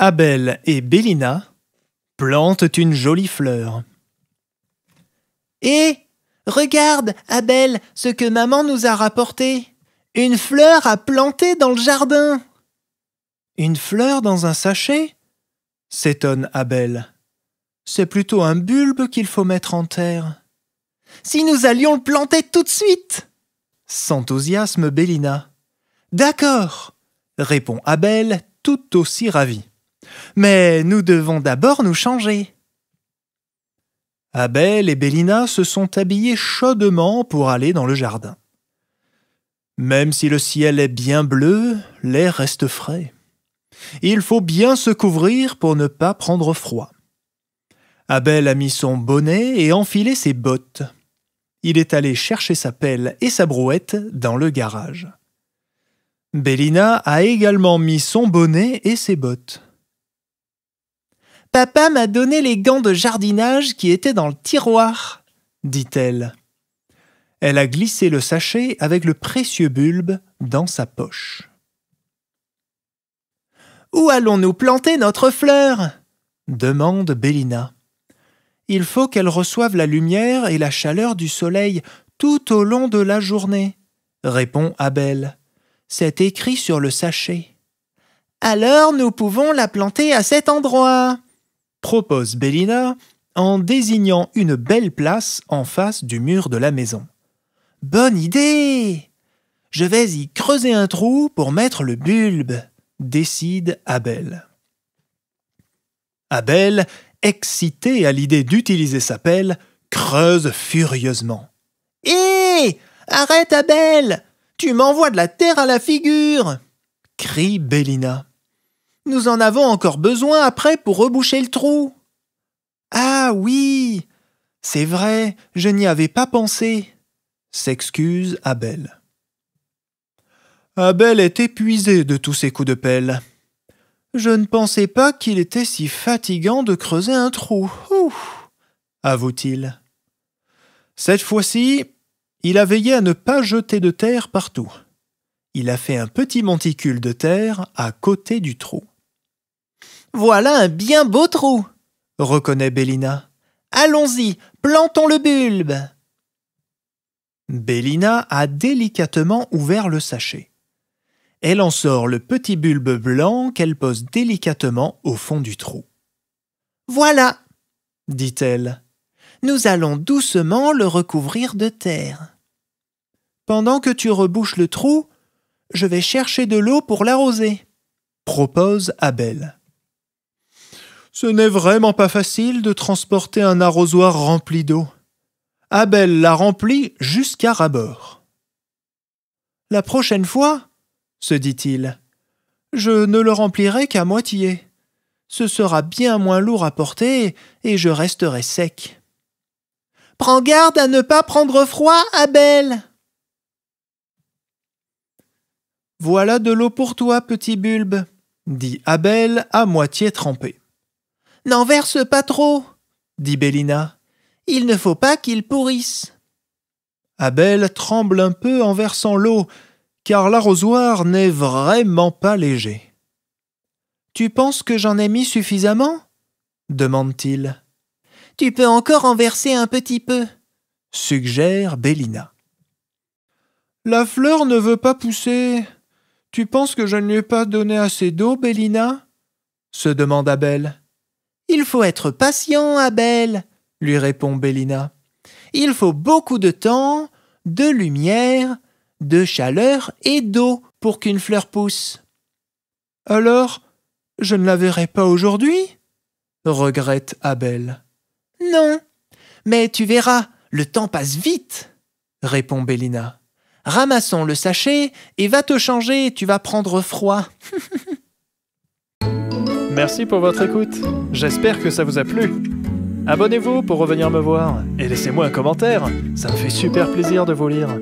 Abel et Bélina plantent une jolie fleur. Hé, regarde, Abel, ce que maman nous a rapporté. Une fleur à planter dans le jardin. Une fleur dans un sachet? S'étonne Abel. C'est plutôt un bulbe qu'il faut mettre en terre. Si nous allions le planter tout de suite! S'enthousiasme Bélina. D'accord, répond Abel tout aussi ravi. Mais nous devons d'abord nous changer. Abel et Bélina se sont habillés chaudement pour aller dans le jardin. Même si le ciel est bien bleu, l'air reste frais. Il faut bien se couvrir pour ne pas prendre froid. Abel a mis son bonnet et enfilé ses bottes. Il est allé chercher sa pelle et sa brouette dans le garage. Bélina a également mis son bonnet et ses bottes. Papa m'a donné les gants de jardinage qui étaient dans le tiroir, dit-elle. Elle a glissé le sachet avec le précieux bulbe dans sa poche. Où allons-nous planter notre fleur? Demande Bélina. Il faut qu'elle reçoive la lumière et la chaleur du soleil tout au long de la journée, répond Abel. C'est écrit sur le sachet. Alors nous pouvons la planter à cet endroit, propose Bélina en désignant une belle place en face du mur de la maison. Bonne idée! Je vais y creuser un trou pour mettre le bulbe, décide Abel. Abel, excité à l'idée d'utiliser sa pelle, creuse furieusement. Hé! Arrête, Abel! Tu m'envoies de la terre à la figure! Crie Bélina. Nous en avons encore besoin après pour reboucher le trou. Ah oui! C'est vrai, je n'y avais pas pensé, s'excuse Abel. Abel est épuisé de tous ces coups de pelle. Je ne pensais pas qu'il était si fatigant de creuser un trou, avoue-t-il. Cette fois-ci, il a veillé à ne pas jeter de terre partout. Il a fait un petit monticule de terre à côté du trou. Voilà un bien beau trou, reconnaît Bélina. Allons-y, plantons le bulbe. Bélina a délicatement ouvert le sachet. Elle en sort le petit bulbe blanc qu'elle pose délicatement au fond du trou. Voilà, dit-elle. Nous allons doucement le recouvrir de terre. Pendant que tu rebouches le trou, je vais chercher de l'eau pour l'arroser, propose Abel. Ce n'est vraiment pas facile de transporter un arrosoir rempli d'eau. Abel l'a rempli jusqu'à ras-bord. La prochaine fois, se dit-il, je ne le remplirai qu'à moitié. Ce sera bien moins lourd à porter et je resterai sec. Prends garde à ne pas prendre froid, Abel. Voilà de l'eau pour toi, petit bulbe, dit Abel à moitié trempé. N'en verse pas trop, dit Bélina. Il ne faut pas qu'il pourrisse. Abel tremble un peu en versant l'eau, car l'arrosoir n'est vraiment pas léger. Tu penses que j'en ai mis suffisamment? Demande-t-il. Tu peux encore en verser un petit peu, suggère Bélina. La fleur ne veut pas pousser. Tu penses que je ne lui ai pas donné assez d'eau, Bélina? Se demande Abel. Il faut être patient, Abel, lui répond Bélina. Il faut beaucoup de temps, de lumière, de chaleur et d'eau pour qu'une fleur pousse. Alors, je ne la verrai pas aujourd'hui? Regrette Abel. Non, mais tu verras, le temps passe vite, répond Bélina. Ramassons le sachet et va te changer, tu vas prendre froid. Merci pour votre écoute. J'espère que ça vous a plu. Abonnez-vous pour revenir me voir et laissez-moi un commentaire. Ça me fait super plaisir de vous lire.